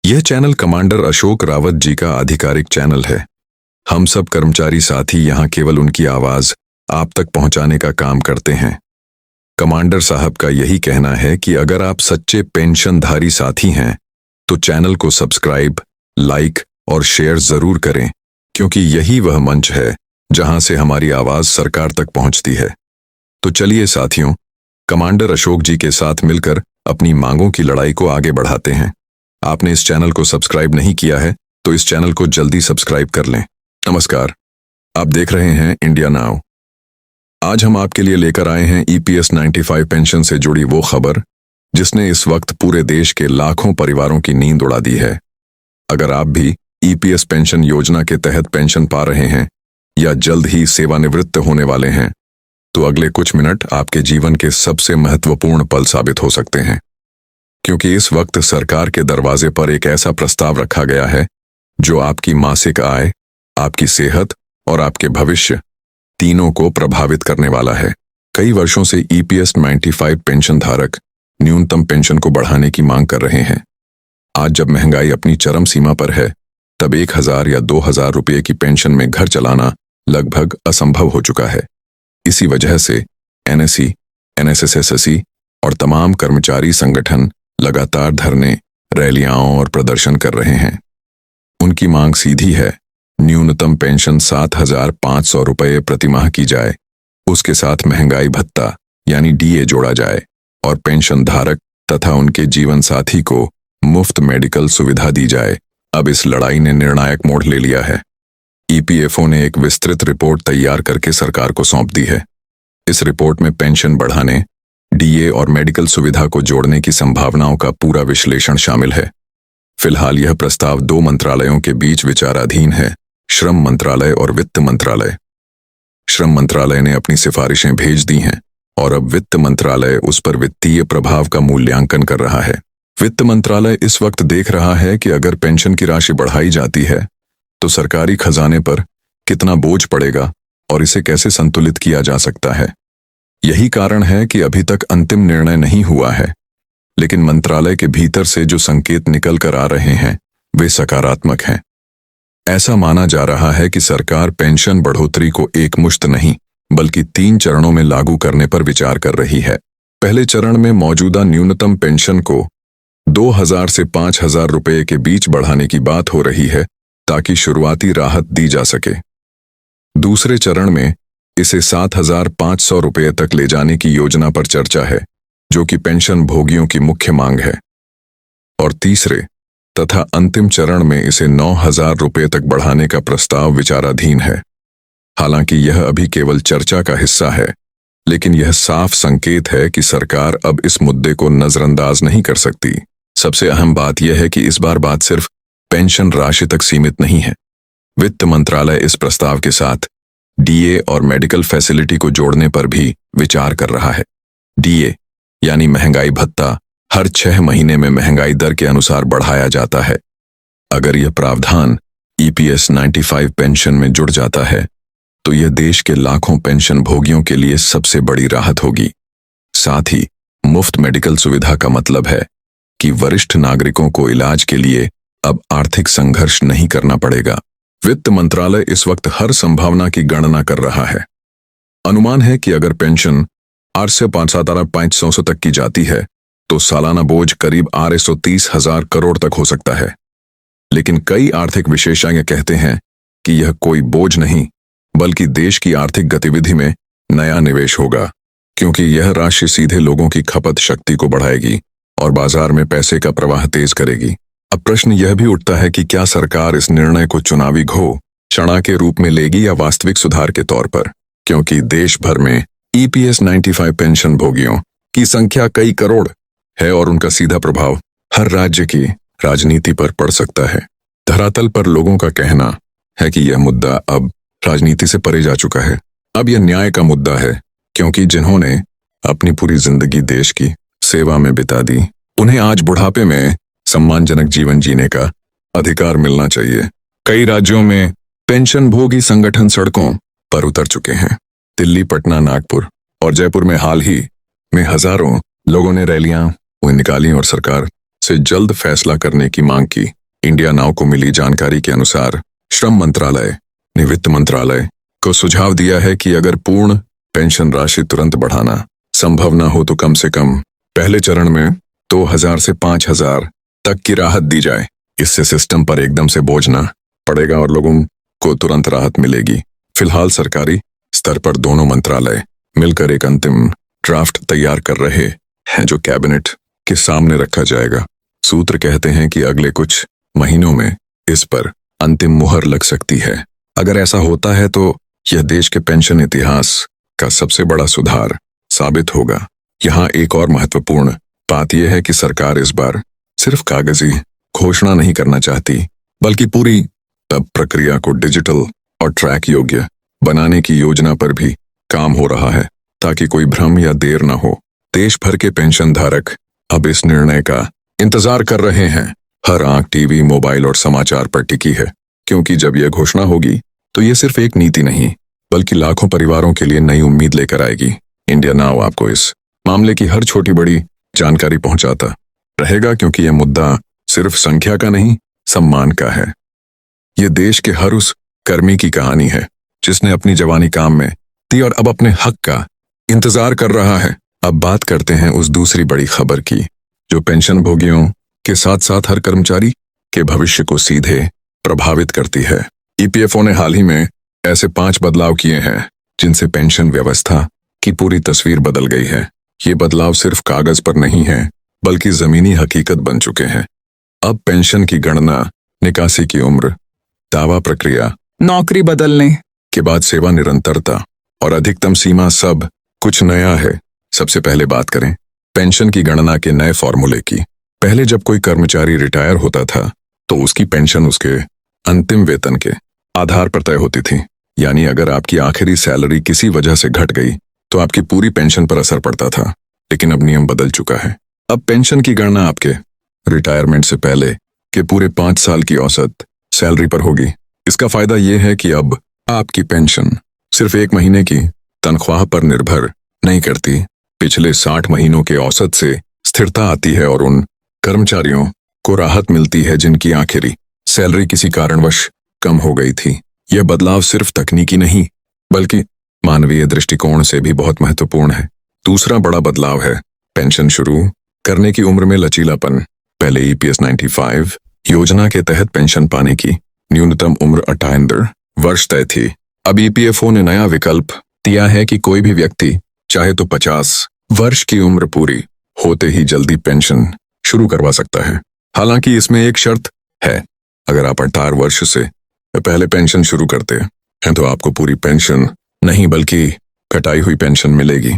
यह channel commander Ashok Rawat ji का आधिकारिक चैनल है। हम सब कर्मचारी साथी यहाँ केवल उनकी आवाज आप तक पहुंचाने का काम करते हैं। कमांडर साहब का यही कहना है कि अगर आप सच्चे पेंशनधारी साथी हैं तो चैनल को सब्सक्राइब, लाइक और शेयर जरूर करें, क्योंकि यही वह मंच है जहां से हमारी आवाज सरकार तक पहुंचती है। तो चलिए साथियों, कमांडर अशोक जी के साथ मिलकर अपनी मांगों की लड़ाई को आगे बढ़ाते हैं। आपने इस चैनल को सब्सक्राइब नहीं किया है तो इस चैनल को जल्दी सब्सक्राइब कर लें। नमस्कार, आप देख रहे हैं इंडिया नाउ। आज हम आपके लिए लेकर आए हैं EPS 95 पेंशन से जुड़ी वो खबर जिसने इस वक्त पूरे देश के लाखों परिवारों की नींद उड़ा दी है। अगर आप भी EPS पेंशन योजना के तहत पेंशन पा रहे हैं या जल्द ही सेवानिवृत्त होने वाले हैं, तो अगले कुछ मिनट आपके जीवन के सबसे महत्वपूर्ण पल साबित हो सकते हैं, क्योंकि इस वक्त सरकार के दरवाजे पर एक ऐसा प्रस्ताव रखा गया है जो आपकी मासिक आय, आपकी सेहत और आपके भविष्य तीनों को प्रभावित करने वाला है। कई वर्षों से EPS 95 पेंशन धारक न्यूनतम पेंशन को बढ़ाने की मांग कर रहे हैं। आज जब महंगाई अपनी चरम सीमा पर है, तब 1000 या 2000 रुपये की पेंशन में घर चलाना लगभग असंभव हो चुका है। इसी वजह से NSE, NSSSC और तमाम कर्मचारी संगठन लगातार धरने, रैलियां और प्रदर्शन कर रहे हैं। उनकी मांग सीधी है, न्यूनतम पेंशन 7500 रुपये प्रतिमाह की जाए, उसके साथ महंगाई भत्ता यानी DA जोड़ा जाए और पेंशन धारक तथा उनके जीवन साथी को मुफ्त मेडिकल सुविधा दी जाए। अब इस लड़ाई ने निर्णायक मोड़ ले लिया है। EPFO ने एक विस्तृत रिपोर्ट तैयार करके सरकार को सौंप दी है। इस रिपोर्ट में पेंशन बढ़ाने, DA और मेडिकल सुविधा को जोड़ने की संभावनाओं का पूरा विश्लेषण शामिल है। फिलहाल यह प्रस्ताव 2 मंत्रालयों के बीच विचाराधीन है, श्रम मंत्रालय और वित्त मंत्रालय। श्रम मंत्रालय ने अपनी सिफारिशें भेज दी हैं और अब वित्त मंत्रालय उस पर वित्तीय प्रभाव का मूल्यांकन कर रहा है। वित्त मंत्रालय इस वक्त देख रहा है कि अगर पेंशन की राशि बढ़ाई जाती है तो सरकारी खजाने पर कितना बोझ पड़ेगा और इसे कैसे संतुलित किया जा सकता है। यही कारण है कि अभी तक अंतिम निर्णय नहीं हुआ है, लेकिन मंत्रालय के भीतर से जो संकेत निकल कर आ रहे हैं वे सकारात्मक हैं। ऐसा माना जा रहा है कि सरकार पेंशन बढ़ोतरी को एकमुश्त नहीं बल्कि 3 चरणों में लागू करने पर विचार कर रही है। पहले चरण में मौजूदा न्यूनतम पेंशन को 2000 से 5000 रुपये के बीच बढ़ाने की बात हो रही है ताकि शुरुआती राहत दी जा सके। दूसरे चरण में इसे 7500 रुपये तक ले जाने की योजना पर चर्चा है, जो कि पेंशन भोगियों की मुख्य मांग है। और तीसरे तथा अंतिम चरण में इसे 9000 रुपये तक बढ़ाने का प्रस्ताव विचाराधीन है। हालांकि यह अभी केवल चर्चा का हिस्सा है, लेकिन यह साफ संकेत है कि सरकार अब इस मुद्दे को नजरअंदाज नहीं कर सकती। सबसे अहम बात यह है कि इस बार बात सिर्फ पेंशन राशि तक सीमित नहीं है। वित्त मंत्रालय इस प्रस्ताव के साथ DA और मेडिकल फैसिलिटी को जोड़ने पर भी विचार कर रहा है। DA यानी महंगाई भत्ता हर 6 महीने में महंगाई दर के अनुसार बढ़ाया जाता है। अगर यह प्रावधान EPS 95 पेंशन में जुड़ जाता है तो यह देश के लाखों पेंशन भोगियों के लिए सबसे बड़ी राहत होगी। साथ ही मुफ्त मेडिकल सुविधा का मतलब है कि वरिष्ठ नागरिकों को इलाज के लिए अब आर्थिक संघर्ष नहीं करना पड़ेगा। वित्त मंत्रालय इस वक्त हर संभावना की गणना कर रहा है। अनुमान है कि अगर पेंशन 8 से 5,500 तक की जाती है तो सालाना बोझ करीब 630,000 करोड़ तक हो सकता है। लेकिन कई आर्थिक विशेषज्ञ कहते हैं कि यह कोई बोझ नहीं बल्कि देश की आर्थिक गतिविधि में नया निवेश होगा, क्योंकि यह राशि सीधे लोगों की खपत शक्ति को बढ़ाएगी और बाजार में पैसे का प्रवाह तेज करेगी। अब प्रश्न यह भी उठता है कि क्या सरकार इस निर्णय को चुनावी घोषणा के रूप में लेगी या वास्तविक सुधार के तौर पर, क्योंकि देश भर में EPS 95 पेंशन भोगियों की संख्या कई करोड़ है और उनका सीधा प्रभाव हर राज्य की राजनीति पर पड़ सकता है। धरातल पर लोगों का कहना है कि यह मुद्दा अब राजनीति से परे जा चुका है। अब यह न्याय का मुद्दा है, क्योंकि जिन्होंने अपनी पूरी जिंदगी देश की सेवा में बिता दी, उन्हें आज बुढ़ापे में सम्मानजनक जीवन जीने का अधिकार मिलना चाहिए। कई राज्यों में पेंशन भोगी संगठन सड़कों पर उतर चुके हैं। दिल्ली, पटना, नागपुर और जयपुर में हाल ही में हजारों लोगों ने रैलियां निकाली और सरकार से जल्द फैसला करने की मांग की। इंडिया नाउ को मिली जानकारी के अनुसार श्रम मंत्रालय ने वित्त मंत्रालय को सुझाव दिया है कि अगर पूर्ण पेंशन राशि तुरंत बढ़ाना संभव न हो तो कम से कम पहले चरण में 2000 से 5000 तक की राहत दी जाए। इससे सिस्टम पर एकदम से बोझ न पड़ेगा और लोगों को तुरंत राहत मिलेगी। फिलहाल सरकारी स्तर पर दोनों मंत्रालय मिलकर एक अंतिम ड्राफ्ट तैयार कर रहे हैं जो कैबिनेट के सामने रखा जाएगा। सूत्र कहते हैं कि अगले कुछ महीनों में इस पर अंतिम मुहर लग सकती है। अगर ऐसा होता है तो यह देश के पेंशन इतिहास का सबसे बड़ा सुधार साबित होगा। यहाँ एक और महत्वपूर्ण बात यह है कि सरकार इस बार सिर्फ कागजी घोषणा नहीं करना चाहती, बल्कि पूरी प्रक्रिया को डिजिटल और ट्रैक योग्य बनाने की योजना पर भी काम हो रहा है, ताकि कोई भ्रम या देर न हो। देश भर के पेंशन धारक अब इस निर्णय का इंतजार कर रहे हैं। हर आंख टीवी, मोबाइल और समाचार पर टिकी है, क्योंकि जब यह घोषणा होगी तो ये सिर्फ एक नीति नहीं, बल्कि लाखों परिवारों के लिए नई उम्मीद लेकर आएगी। इंडिया नाउ आपको इस मामले की हर छोटी बड़ी जानकारी पहुंचाता रहेगा, क्योंकि यह मुद्दा सिर्फ संख्या का नहीं, सम्मान का है। ये देश के हर उस कर्मी की कहानी है जिसने अपनी जवानी काम में दी और अब अपने हक का इंतजार कर रहा है। अब बात करते हैं उस दूसरी बड़ी खबर की, जो पेंशन भोगियों के साथ साथ हर कर्मचारी के भविष्य को सीधे प्रभावित करती है। ईपीएफओ ने हाल ही में ऐसे 5 बदलाव किए हैं जिनसे पेंशन व्यवस्था की पूरी तस्वीर बदल गई है। ये बदलाव सिर्फ कागज पर नहीं है, बल्कि जमीनी हकीकत बन चुके हैं। अब पेंशन की गणना, निकासी की उम्र, दावा प्रक्रिया, नौकरी बदलने के बाद सेवा निरंतरता और अधिकतम सीमा सब कुछ नया है। सबसे पहले बात करें पेंशन की गणना के नए फॉर्मूले की। पहले जब कोई कर्मचारी रिटायर होता था तो उसकी पेंशन उसके अंतिम वेतन के आधार पर तय होती थी। यानी अगर आपकी आखिरी सैलरी किसी वजह से घट गई तो आपकी पूरी पेंशन पर असर पड़ता था। लेकिन अब नियम बदल चुका है। अब पेंशन की गणना आपके रिटायरमेंट से पहले के पूरे 5 साल की औसत सैलरी पर होगी। इसका फायदा यह है कि अब आपकी पेंशन सिर्फ 1 महीने की तनख्वाह पर निर्भर नहीं करती, पिछले 60 महीनों के औसत से स्थिरता आती है और उन कर्मचारियों को राहत मिलती है जिनकी आखिरी सैलरी किसी कारणवश कम हो गई थी। यह बदलाव सिर्फ तकनीकी नहीं, बल्कि मानवीय दृष्टिकोण से भी बहुत महत्वपूर्ण है। दूसरा बड़ा बदलाव है पेंशन शुरू करने की उम्र में लचीलापन। पहले ईपीएस 95 योजना के तहत पेंशन पाने की न्यूनतम उम्र 58 वर्ष तय थी। अब ईपीएफओ ने नया विकल्प दिया है कि कोई भी व्यक्ति चाहे तो 50 वर्ष की उम्र पूरी होते ही जल्दी पेंशन शुरू करवा सकता है। हालांकि इसमें एक शर्त है, अगर आप 18 वर्ष से पहले पेंशन शुरू करते हैं तो आपको पूरी पेंशन नहीं बल्कि कटाई हुई पेंशन मिलेगी।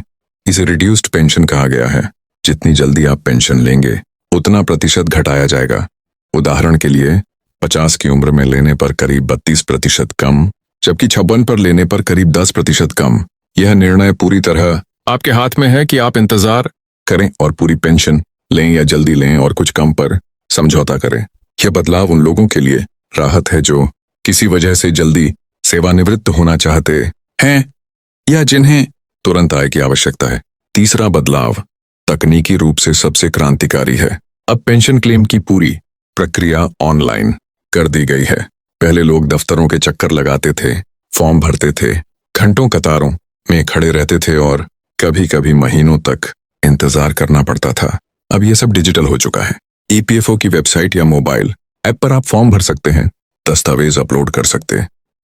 इसे रिड्यूस्ड पेंशन कहा गया है। जितनी जल्दी आप पेंशन लेंगे उतना प्रतिशत घटाया जाएगा। उदाहरण के लिए 50 की उम्र में लेने पर करीब 32% कम, जबकि 56 पर लेने पर करीब 10% कम। यह निर्णय पूरी तरह आपके हाथ में है कि आप इंतजार करें और पूरी पेंशन लें या जल्दी लें और कुछ कम पर समझौता करें। यह बदलाव उन लोगों के लिए राहत है जो किसी वजह से जल्दी सेवानिवृत्त होना चाहते हैं या जिन्हें तुरंत आय की आवश्यकता है। तीसरा बदलाव तकनीकी रूप से सबसे क्रांतिकारी है। अब पेंशन क्लेम की पूरी प्रक्रिया ऑनलाइन कर दी गई है। पहले लोग दफ्तरों के चक्कर लगाते थे, फॉर्म भरते थे, घंटों कतारों में खड़े रहते थे और कभी कभी महीनों तक इंतजार करना पड़ता था। अब यह सब डिजिटल हो चुका है। ईपीएफओ की वेबसाइट या मोबाइल ऐप पर आप फॉर्म भर सकते हैं, दस्तावेज अपलोड कर सकते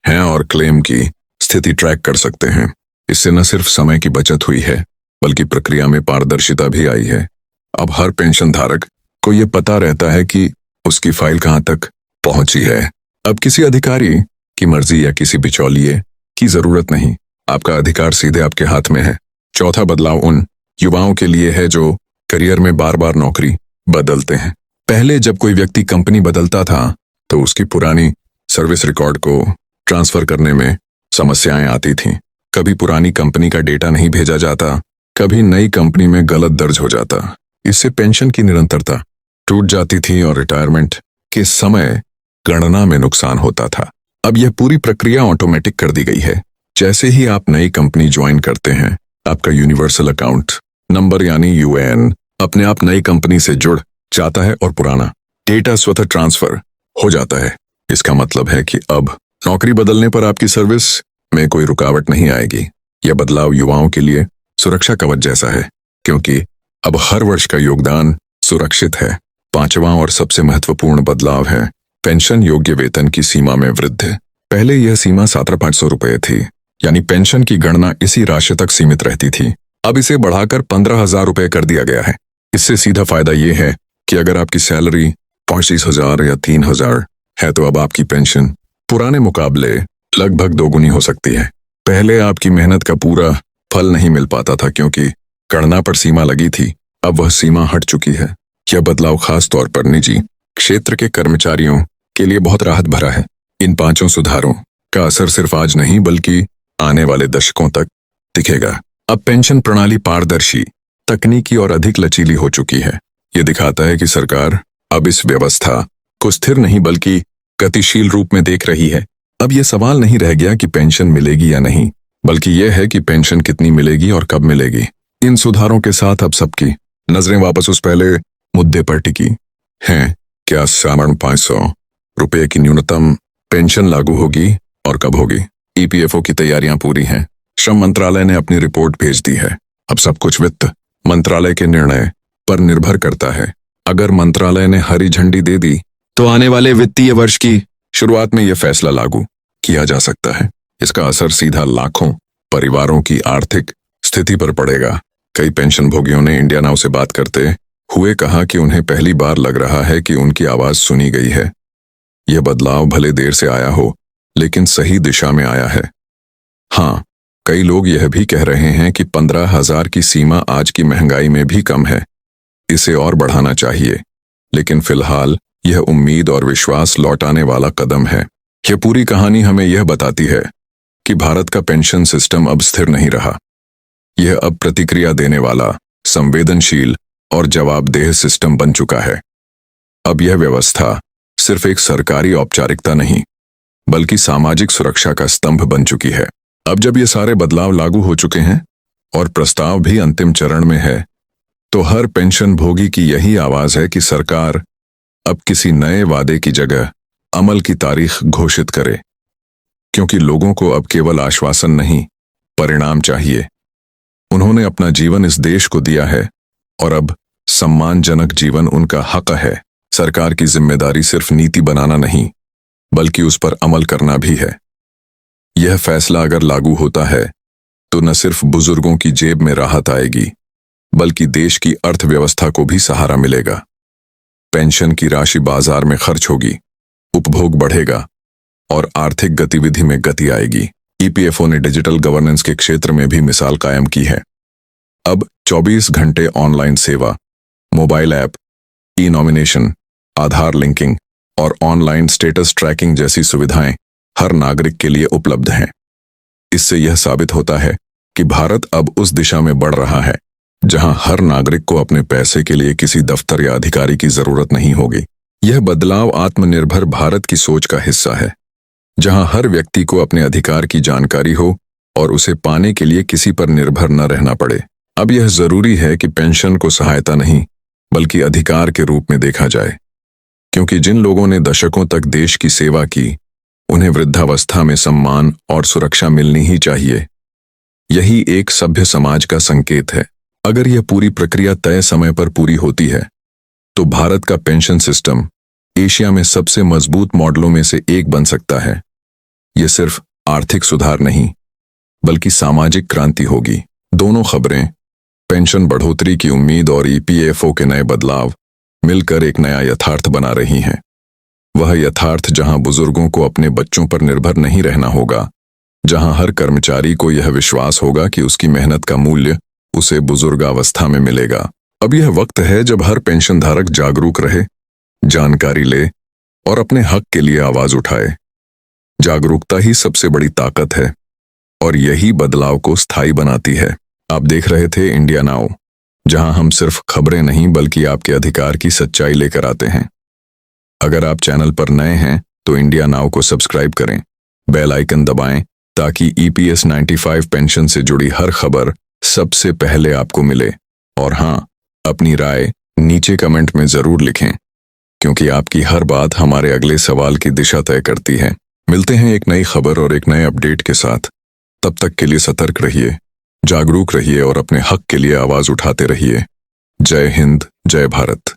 हैं और क्लेम की स्थिति ट्रैक कर सकते हैं। इससे न सिर्फ समय की बचत हुई है, बल्कि प्रक्रिया में पारदर्शिता भी आई है। अब हर पेंशन धारक को यह पता रहता है कि उसकी फाइल कहां तक पहुंची है। अब किसी अधिकारी की मर्जी या किसी बिचौलिए की जरूरत नहीं, आपका अधिकार सीधे आपके हाथ में है। चौथा बदलाव उन युवाओं के लिए है जो करियर में बार बार नौकरी बदलते हैं। पहले जब कोई व्यक्ति कंपनी बदलता था तो उसकी पुरानी सर्विस रिकॉर्ड को ट्रांसफर करने में समस्याएं आती थीं। कभी पुरानी कंपनी का डेटा नहीं भेजा जाता, कभी नई कंपनी में गलत दर्ज हो जाता। इससे पेंशन की निरंतरता टूट जाती थी और रिटायरमेंट के समय गणना में नुकसान होता था। अब यह पूरी प्रक्रिया ऑटोमेटिक कर दी गई है। जैसे ही आप नई कंपनी ज्वाइन करते हैं, आपका यूनिवर्सल अकाउंट नंबर यानी यूएएन अपने आप नई कंपनी से जुड़ जाता है और पुराना डेटा स्वतः ट्रांसफर हो जाता है। इसका मतलब है कि अब नौकरी बदलने पर आपकी सर्विस में कोई रुकावट नहीं आएगी। यह बदलाव युवाओं के लिए सुरक्षा कवच जैसा है, क्योंकि अब हर वर्ष का योगदान सुरक्षित है। पांचवां और सबसे महत्वपूर्ण बदलाव है पेंशन योग्य वेतन की सीमा में वृद्धि। पहले यह सीमा 17,500 रुपये थी, यानी पेंशन की गणना इसी राशि तक सीमित रहती थी। अब इसे बढ़ाकर 15,000 रुपये कर दिया गया है। इससे सीधा फायदा ये है कि अगर आपकी सैलरी 25,000 या 3,000 है तो अब आपकी पेंशन पुराने मुकाबले लगभग दोगुनी हो सकती है। पहले आपकी मेहनत का पूरा फल नहीं मिल पाता था क्योंकि गणना पर सीमा लगी थी। अब वह सीमा हट चुकी है। यह बदलाव खास तौर पर निजी क्षेत्र के कर्मचारियों के लिए बहुत राहत भरा है। इन पांचों सुधारों का असर सिर्फ आज नहीं बल्कि आने वाले दशकों तक दिखेगा। अब पेंशन प्रणाली पारदर्शी, तकनीकी और अधिक लचीली हो चुकी है। यह दिखाता है कि सरकार अब इस व्यवस्था को स्थिर नहीं बल्कि गतिशील रूप में देख रही है। अब यह सवाल नहीं रह गया कि पेंशन मिलेगी या नहीं, बल्कि यह है कि पेंशन कितनी मिलेगी और कब मिलेगी। इन सुधारों के साथ अब सबकी नजरें वापस उस पहले मुद्दे पर टिकी हैं, क्या 500 रुपये की न्यूनतम पेंशन लागू होगी और कब होगी। ईपीएफओ की तैयारियां पूरी हैं। श्रम मंत्रालय ने अपनी रिपोर्ट भेज दी है। अब सब कुछ वित्त मंत्रालय के निर्णय पर निर्भर करता है। अगर मंत्रालय ने हरी झंडी दे दी तो आने वाले वित्तीय वर्ष की शुरुआत में यह फैसला लागू किया जा सकता है। इसका असर सीधा लाखों परिवारों की आर्थिक स्थिति पर पड़ेगा। कई पेंशन भोगियों ने इंडिया नाउ से बात करते हुए कहा कि उन्हें पहली बार लग रहा है कि उनकी आवाज सुनी गई है। यह बदलाव भले देर से आया हो, लेकिन सही दिशा में आया है। हाँ, कई लोग यह भी कह रहे हैं कि 15,000 की सीमा आज की महंगाई में भी कम है, इसे और बढ़ाना चाहिए। लेकिन फिलहाल यह उम्मीद और विश्वास लौटाने वाला कदम है। यह पूरी कहानी हमें यह बताती है कि भारत का पेंशन सिस्टम अब स्थिर नहीं रहा। यह अब प्रतिक्रिया देने वाला, संवेदनशील और जवाबदेह सिस्टम बन चुका है। अब यह व्यवस्था सिर्फ एक सरकारी औपचारिकता नहीं, बल्कि सामाजिक सुरक्षा का स्तंभ बन चुकी है। अब जब ये सारे बदलाव लागू हो चुके हैं और प्रस्ताव भी अंतिम चरण में है, तो हर पेंशन भोगी की यही आवाज है कि सरकार अब किसी नए वादे की जगह अमल की तारीख घोषित करे, क्योंकि लोगों को अब केवल आश्वासन नहीं, परिणाम चाहिए। उन्होंने अपना जीवन इस देश को दिया है और अब सम्मानजनक जीवन उनका हक है। सरकार की जिम्मेदारी सिर्फ नीति बनाना नहीं, बल्कि उस पर अमल करना भी है। यह फैसला अगर लागू होता है तो न सिर्फ बुजुर्गों की जेब में राहत आएगी, बल्कि देश की अर्थव्यवस्था को भी सहारा मिलेगा। पेंशन की राशि बाजार में खर्च होगी, उपभोग बढ़ेगा और आर्थिक गतिविधि में गति आएगी। ईपीएफओ ने डिजिटल गवर्नेंस के क्षेत्र में भी मिसाल कायम की है। अब 24 घंटे ऑनलाइन सेवा, मोबाइल ऐप, ई नॉमिनेशन, आधार लिंकिंग और ऑनलाइन स्टेटस ट्रैकिंग जैसी सुविधाएं हर नागरिक के लिए उपलब्ध हैं। इससे यह साबित होता है कि भारत अब उस दिशा में बढ़ रहा है जहां हर नागरिक को अपने पैसे के लिए किसी दफ्तर या अधिकारी की जरूरत नहीं होगी। यह बदलाव आत्मनिर्भर भारत की सोच का हिस्सा है, जहां हर व्यक्ति को अपने अधिकार की जानकारी हो और उसे पाने के लिए किसी पर निर्भर न रहना पड़े। अब यह जरूरी है कि पेंशन को सहायता नहीं, बल्कि अधिकार के रूप में देखा जाए, क्योंकि जिन लोगों ने दशकों तक देश की सेवा की, उन्हें वृद्धावस्था में सम्मान और सुरक्षा मिलनी ही चाहिए। यही एक सभ्य समाज का संकेत है। अगर यह पूरी प्रक्रिया तय समय पर पूरी होती है, तो भारत का पेंशन सिस्टम एशिया में सबसे मजबूत मॉडलों में से एक बन सकता है। यह सिर्फ आर्थिक सुधार नहीं, बल्कि सामाजिक क्रांति होगी। दोनों खबरें, पेंशन बढ़ोतरी की उम्मीद और ईपीएफओ के नए बदलाव, मिलकर एक नया यथार्थ बना रही हैं। वह यथार्थ जहां बुजुर्गों को अपने बच्चों पर निर्भर नहीं रहना होगा, जहां हर कर्मचारी को यह विश्वास होगा कि उसकी मेहनत का मूल्य उसे बुजुर्गावस्था में मिलेगा। अब यह वक्त है जब हर पेंशनधारक जागरूक रहे, जानकारी ले और अपने हक के लिए आवाज उठाए। जागरूकता ही सबसे बड़ी ताकत है और यही बदलाव को स्थायी बनाती है। आप देख रहे थे इंडिया नाउ, जहां हम सिर्फ खबरें नहीं बल्कि आपके अधिकार की सच्चाई लेकर आते हैं। अगर आप चैनल पर नए हैं तो इंडिया नाउ को सब्सक्राइब करें, बेल आइकन दबाएं ताकि ईपीएस 95 पेंशन से जुड़ी हर खबर सबसे पहले आपको मिले। और हाँ, अपनी राय नीचे कमेंट में जरूर लिखें। क्योंकि आपकी हर बात हमारे अगले सवाल की दिशा तय करती है। मिलते हैं एक नई खबर और एक नए अपडेट के साथ। तब तक के लिए सतर्क रहिए, जागरूक रहिए और अपने हक के लिए आवाज उठाते रहिए। जय हिंद, जय भारत।